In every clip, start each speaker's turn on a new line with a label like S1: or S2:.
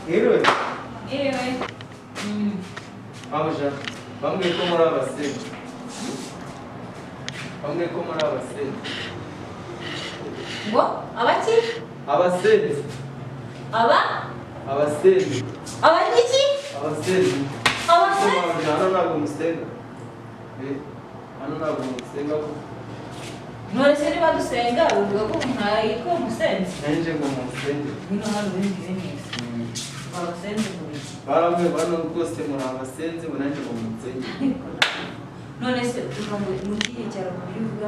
S1: Mwiriwe.
S2: Mwiriwe.
S1: Mabuja, bambwiye ko muri abasenzi. Bambwiye ko muri abasenzi.
S2: Ngo abaki?
S1: Abasenzi. Abasenzi.
S2: Abanyiki?
S1: Abasenzi.
S2: Abasenzi?
S1: Hano ntabwo musenga. Hano ntabwo musenga ko.
S2: None se niba dusenga uvuga ko ntayitwa umusenzi?
S1: Nanjye ngo musenge.
S2: Bino hano bimeze neza. Abasenzi mu biki?
S1: Barambwiye bano rwose muri abasenzi ngo nanjye ngo musenge.
S2: None se uvuga ngo mu gihe cyaro kubivuga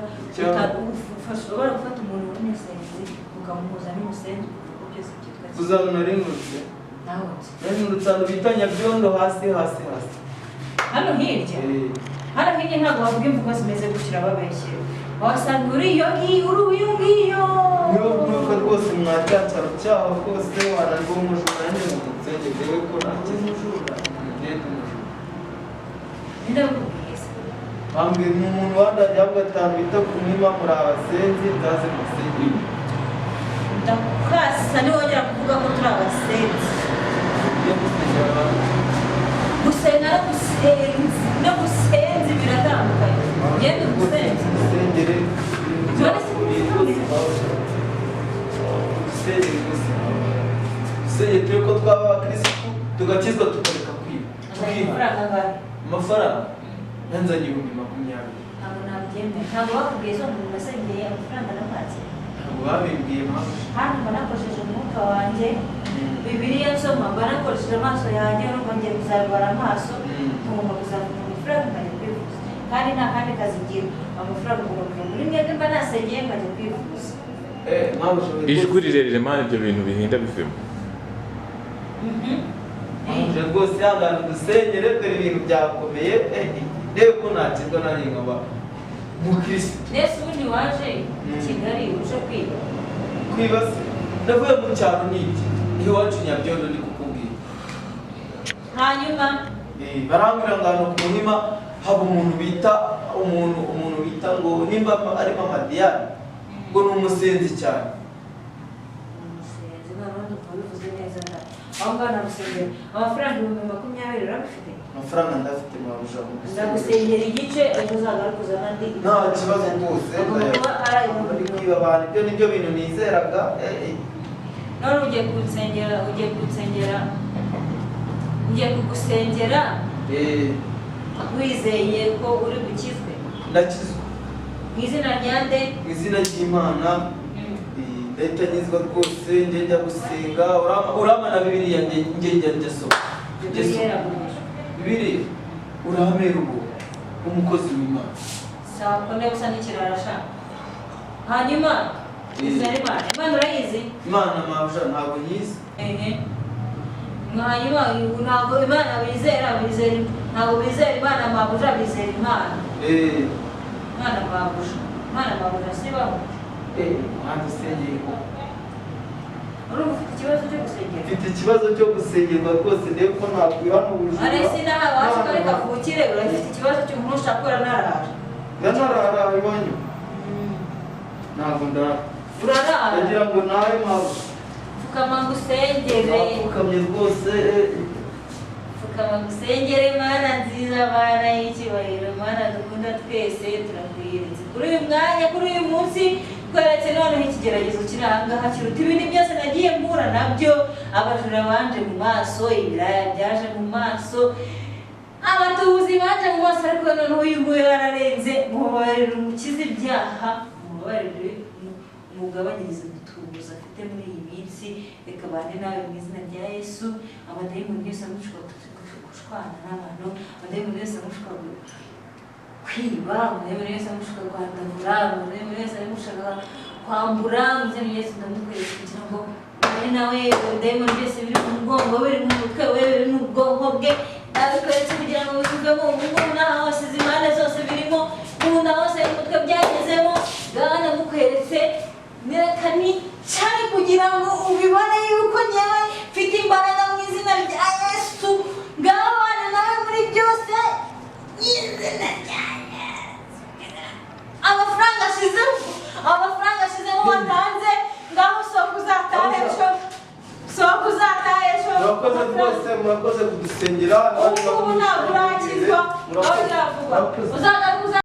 S2: ushobora gufata umuntu w'umusenzi ukamuhuza n'umusenzi kuko byose byitwa
S1: Uzabona rimurutse.
S2: nawe
S1: Rimurutse ahantu bita Nyabyondo hasi.
S2: hano hirya ntabwo bavuga imvugo zimeze gushyira babeshye wasanga uri iyo ngiyo
S1: Nuko rwose mwacyacara cyaho rwose wanarwa umujura nanjye ngo musenge dewe ko nanjye umujura.
S2: ndabubwiye se
S1: Bambwiye ni umuntu wandajya avuga atanu bita ku mwima muri abasenzi ndaze musenge.
S2: ndakukasa niwongera kuvuga ko turi abasenzi
S1: Ugiye gusengera abantu.
S2: gusenga no gusenzi biratandukanye ngende umusenzi
S1: Musengere.
S2: None se
S1: Dusenge turi ko twaba abakirisitu tugakizwa tukareka kwiba.
S2: amafaranga angahe
S1: Amafaranga yanzanye 20,000.
S2: ntabwo nabyemera ntabwo bakubwiye zo mu basengeye amafaranga n'akwakira
S1: Ntabwo babimbwiye mpamvu.
S2: hano mba nakoresheje umwuka wanjye bibiliya nsoma mba nakoresheje amaso yanjye n'ubwo ngiye kuzarwara amaso ngomba kuzavuna amafaranga nkajya kwivuza kandi nta kandi kazi ngira amafaranga ugomba kuva muri mwebwe mba nasengeye nkajya kwivuza
S1: Ijwi
S3: rirerire mani ibyo bintu bihinda bivemo.
S1: Ije rwose yangana dusengere dore ibintu byakomeye rebe ko nakizwa nari nkaba mukirisitu.
S2: nese ubundi waje Kigali uje kwiga
S1: Kwibase ndavuye mu cyaro n'iki iwacu Nyabyondo ndi kukubwira.
S2: hanyuma
S1: Barambwira ngo hano ku Muhima haba umuntu bita ngo nimba arimo Amadiyani ngo ni umusenzi cyane.
S2: umusenzi noneho ntubivuze neza nda aho ngaho nagusengera amafaranga 20,000 urabifite
S1: Amafaranga ndafite mabuja mu
S2: ndagusengera igice ariko uzagarukuza n'andi
S1: nta kibazo rwose
S2: kuba ari ayo
S1: bari kwiba abantu ibyo nibyo bintu nizeraga.
S2: none ugiye kugusengera wizeye ko uri bukizwe
S1: Ndakizwa
S2: mu izina rya nde
S1: mu izina ry'Imana. Leta nyizwa rwose njya gusenga uramana Bibiliya njya soma Bibiliya uramera ubu umukozi w'Imana
S2: sawa ko ndeba usa n'ikirara sha hanyuma izere Imana urayizi
S1: Imana mabuja ntabwo nyizi.
S2: hanyuma ntabwo Imana bizera ntabwo bizera Imana mabuja bizera Imana mabuja sibaho
S1: Mwana usengeye ko
S2: urumva ufite ikibazo cyo gusengera
S1: mfite ikibazo cyo gusengerwa rwose ndebe ko nakwihana ubujura.
S2: arese nawe waje kare kavukire urafite ikibazo cy'umuntu ushaka gukora narara
S1: ndanarara iwanyu ntabwo ndara
S2: urarara
S1: ndagira ngo nawe mabuja
S2: pfukama ngusengere
S1: napfukamye rwose.
S2: pfukama ngusengere Mana nziza Mana y'icyubahiro Mana dukunda twese turakwiyeretse kuri uyu mwanya kuri uyu munsi tweretse noneho ikigeragezo kiri ahangaha kiruta ibindi byose nagiye mpura nabyo abajura banje mu maso ibiraya byaje mu maso abatubuzi baje mu maso ariko noneho uyu nguyu yararenze mubabarire umukize ibyaha mubabarire umugabanyirize umutubuzi afite muri iyi minsi reka bane nawe mu izina rya Yesu abadayimoni yose amushobora gushwana n'abantu abadayimoni yose amushobora kwiba abadayimoni yose amushobora kwandavura abadayimoni yose amushobora kwambura mu izina rya Yesu ndamukwereka kugira ngo bane nawe abadayimoni byose biri mu mugongo biri mu mutwe we biri mu bwonko bwe ndabikweretse kugira ngo bivugemo umuntu n'aho hose impande zose birimo umuntu hose mu mutwe byagezemo ngaho ndamukweretse nerekani cyane kugira ngo ubibone yuko nyewe mfite imbaraga mu izina rya Yesu ngaho bane nawe muri byose izina rya Yesu amafaranga ashizemo watanze ngaho soko uzataha ejo
S1: murakoze rwose, murakoze kudusengera.
S2: ubu ngubu ntabwo urakizwa, aho biravuga uzagaruka